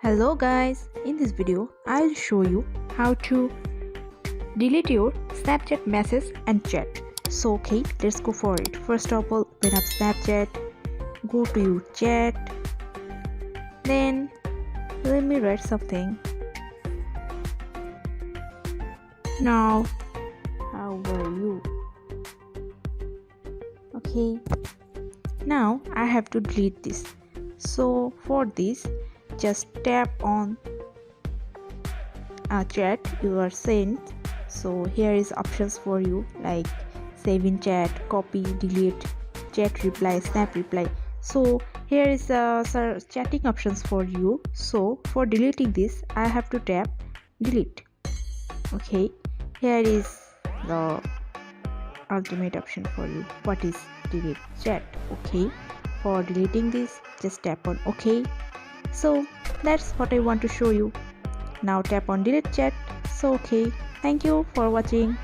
Hello guys, in this video I'll show you how to delete your Snapchat message and chat. So okay, let's go for it. First of all, open up Snapchat, go to your chat, then let me write something. Now, how are you? Okay, now I have to delete this. So for this, just tap on a chat you are sent. So here is options for you like save in chat, copy, delete, chat reply, snap reply. So here is chatting options for you. So for deleting this I have to tap delete. Okay, here is the ultimate option for you. What is delete chat? Okay, for deleting this just tap on OK. So that's what I want to show you. Now tap on delete chat. So okay, thank you for watching.